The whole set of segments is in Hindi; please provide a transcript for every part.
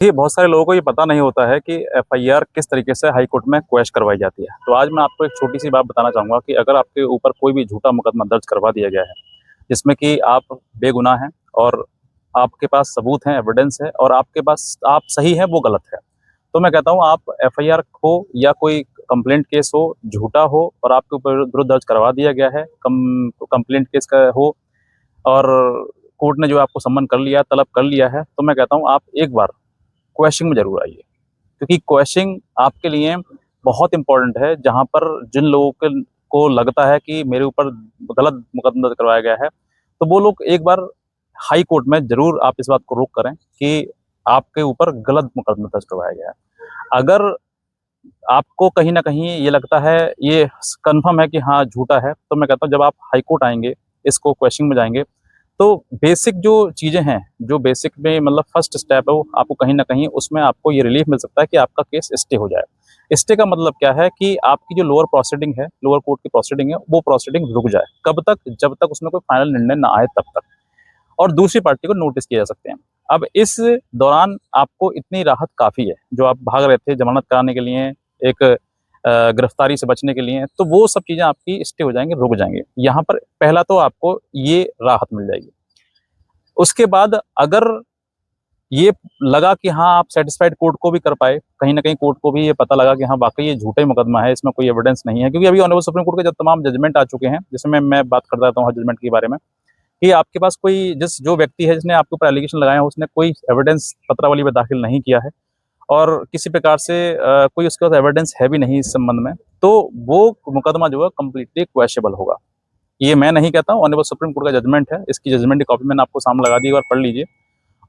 देखिए, बहुत सारे लोगों को ये पता नहीं होता है कि एफआईआर किस तरीके से हाई कोर्ट में क्वैश करवाई जाती है। तो आज मैं आपको एक छोटी-सी बात बताना चाहूँगा कि अगर आपके ऊपर कोई भी झूठा मुकदमा दर्ज करवा दिया गया है, जिसमें कि आप बेगुनाह हैं और आपके पास सबूत हैं, एविडेंस है और आपके पास आप सही हैं, वो गलत है। तो मैं कहता हूँ आप एफआईआर हो या कोई कंप्लेंट केस हो, झूठा हो और आपके ऊपर विरुद्ध दर्ज करवा दिया गया है, कंप्लेंट केस का हो और कोर्ट ने जो आपको सम्मन कर लिया, तलब कर लिया है, तो मैं कहता हूँ आप एक बार क्वैशिंग में ज़रूर आइए। क्योंकि क्वैशिंग आपके लिए बहुत इम्पोर्टेंट है, जहाँ पर जिन लोगों को लगता है कि मेरे ऊपर गलत मुकदमा दर्ज करवाया गया है, तो वो लोग एक बार हाई कोर्ट में ज़रूर आप इस बात को रुख करें कि आपके ऊपर गलत मुकदमा दर्ज करवाया गया है। अगर आपको कहीं न कहीं ये लगता है, ये कन्फर्म है कि हाँ, झूठा है, तो मैं कहता हूँ जब आप हाई कोर्ट आएँगे, इसको क्वेश्चन में जाएँगे, तो बेसिक जो चीज़ें हैं, जो बेसिक में मतलब फर्स्ट स्टेप है, वो आपको कहीं न कहीं उसमें आपको ये रिलीफ़ मिल सकता है कि आपका केस स्टे हो जाए। स्टे का मतलब क्या है कि आपकी जो लोअर प्रोसीडिंग है, लोअर कोर्ट की प्रोसीडिंग है, वो प्रोसीडिंग रुक जाए। कब तक? जब तक उसमें कोई फाइनल निर्णय ना आए तब तक। और दूसरी पार्टी को नोटिस किए जा सकते हैं। अब इस दौरान आपको इतनी राहत काफ़ी है, जो आप भाग रहे थे ज़मानत कराने के लिए, एक गिरफ्तारी से बचने के लिए, तो वो सब चीज़ें आपकी स्टे हो जाएँगी, रुक जाएँगी। यहाँ पर पहला तो आपको ये राहत मिल जाएगी। उसके बाद अगर ये लगा कि हाँ, आप सैटिस्फाइड कोर्ट को भी कर पाए, कहीं न कहीं कोर्ट को भी ये पता लगा कि हाँ, वाक़ई ये झूठा ही मुकदमा है, इसमें कोई एविडेंस नहीं है। क्योंकि अभी ऑनरेबल सुप्रीम कोर्ट के जब तमाम जजमेंट आ चुके हैं, जिसमें मैं बात करता रहता हूँ हर जजमेंट के बारे में, कि आपके पास कोई जो व्यक्ति है जिसने आपके ऊपर एलिगेशन लगाया है, उसने कोई एविडेंस पत्रावली में दाखिल नहीं किया है और किसी प्रकार से कोई उसके पास एविडेंस है भी नहीं इस संबंध में, तो वो मुकदमा जो है कंप्लीटली क्वैशेबल होगा। ये मैं नहीं कहता हूँ, ऑनरेबल सुप्रीम कोर्ट का जजमेंट है, इसकी जजमेंट की कॉपी मैंने आपको सामने लगा दी, एक बार पढ़ लीजिए।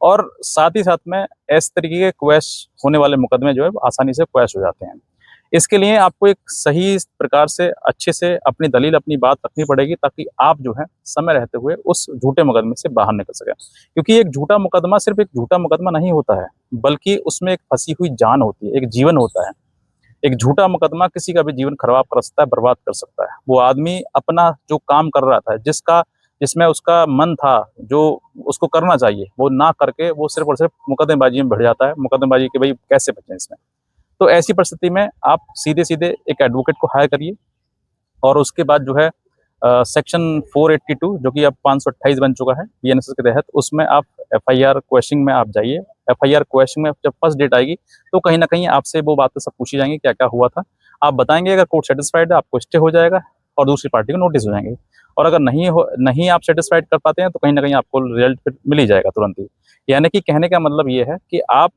और साथ ही साथ में इस तरीके के क्वैश होने वाले मुकदमे जो है आसानी से क्वैश हो जाते हैं। इसके लिए आपको एक सही प्रकार से अच्छे से अपनी दलील, अपनी बात रखनी पड़ेगी ताकि आप जो है समय रहते हुए उस झूठे मुकदमे से बाहर निकल सकें। क्योंकि एक झूठा मुकदमा सिर्फ़ एक झूठा मुकदमा नहीं होता है, बल्कि उसमें एक फँसी हुई जान होती है, एक जीवन होता है। एक झूठा मुकदमा किसी का भी जीवन खराब कर सकता है, बर्बाद कर सकता है। वो आदमी अपना जो काम कर रहा था, जिसमें उसका मन था, जो उसको करना चाहिए, वो ना करके वो सिर्फ़ और सिर्फ़ मुकदमेबाज़ी में भिड़ जाता है, मुकदमेबाज़ी कि भई कैसे बचें इसमें। तो ऐसी परिस्थिति में आप सीधे-सीधे एक एडवोकेट को हायर करिए और उसके बाद जो है सेक्शन 482 जो कि अब 528 बन चुका है बीएनएसएस के तहत, उसमें आप एफआईआर क्वेशिंग में आप जाइए। एफआईआर क्वेशिंग में जब फर्स्ट डेट आएगी, तो कहीं न कहीं आपसे वो बातें सब पूछी जाएँगी, क्या-क्या हुआ था। आप बताएँगे, अगर कोर्ट सैटिस्फाइड है, आपको स्टे हो जाएगा और दूसरी पार्टी को नोटिस हो जाएँगे। और अगर नहीं आप सैटिस्फाइड कर पाते हैं, तो कहीं न कहीं आपको रिजल्ट फिर मिल ही जाएगा तुरंत ही। यानी कि कहने का मतलब ये है कि आप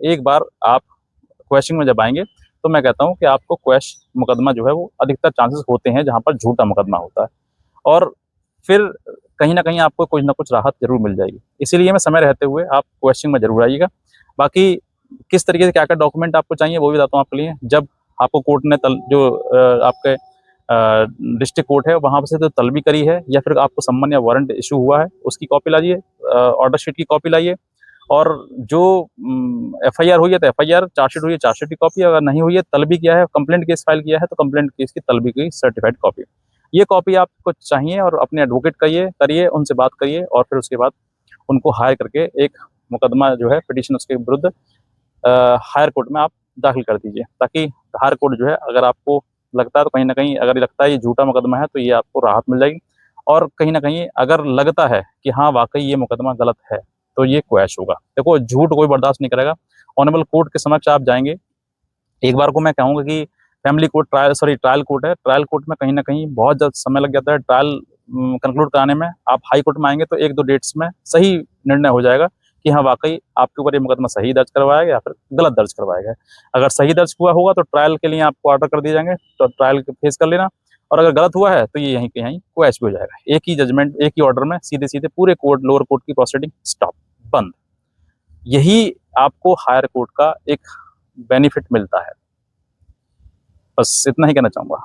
एक बार आप क्वेश्चन में जब आएँगे, तो मैं कहता हूँ कि आपको क्वैश मुकदमा जो है वो अधिकतर चांसेस होते हैं जहाँ पर झूठा मुकदमा होता है और फिर कहीं न कहीं आपको कुछ न कुछ राहत ज़रूर मिल जाएगी। इसीलिए मैं समय रहते हुए आप क्वेश्चन में ज़रूर आइएगा। बाकी किस तरीके से क्या-क्या डॉक्यूमेंट आपको चाहिए वो भी बताता हूँ आपके लिए। जब आपको कोर्ट ने आपके डिस्ट्रिक्ट कोर्ट है वहाँ से जो तलबी करी है या फिर आपको सम्मन या वारंट इश्यू हुआ है, उसकी कॉपी लाइए, ऑर्डर शीट की कॉपी लाइए और जो एफआईआर हुई है तो एफआईआर, चार्जशीट हुई है चार्जशीट की कॉपी, अगर नहीं हुई है तलबी किया है, कंप्लेंट केस फाइल किया है तो कंप्लेंट केस की तलबी की सर्टिफाइड कॉपी। ये कॉपी आपको चाहिए और अपने एडवोकेट करिए, उनसे बात करिए और फिर उसके बाद उनको हायर करके एक मुकदमा जो है पिटीशन उसके विरुद्ध हायर कोर्ट में आप दाखिल कर दीजिए, ताकि हायर कोर्ट जो है अगर आपको लगता है तो कहीं न कहीं अगर लगता है ये झूठा मुकदमा है तो ये आपको राहत मिल जाएगी और कहीं न कहीं अगर लगता है कि हाँ, वाक़ई ये मुकदमा गलत है, तो ये क्वैश होगा। देखो, झूठ कोई बर्दाश्त नहीं करेगा। ऑनरेबल कोर्ट के समक्ष आप जाएँगे, एक बार को मैं कहूँगा कि फैमिली कोर्ट ट्रायल कोर्ट है। ट्रायल कोर्ट में कहीं न कहीं बहुत ज़्यादा समय लग जाता है। ट्रायल कंक्लूड कराने में आप हाई कोर्ट में आएँगे तो 1-2 डेट्स में सही निर्णय हो जाएगा कि हाँ, वाक़ई आपके ऊपर ये मुकदमा सही दर्ज करवाया गया या फिर गलत दर्ज करवाया गया है। अगर सही दर्ज हुआ होगा तो ट्रायल के लिए आपको ऑर्डर कर दिए जाएँगे, तो ट्रायल फेस कर लेना और अगर गलत हुआ है तो ये यहीं के यहीं क्वैश भी हो जाएगा। एक ही जजमेंट, एक ही ऑर्डर में सीधे-सीधे पूरे लोअर कोर्ट की प्रोसीडिंग स्टॉप, बंद। यही आपको हायर कोर्ट का एक बेनिफिट मिलता है। बस इतना ही कहना चाहूँगा।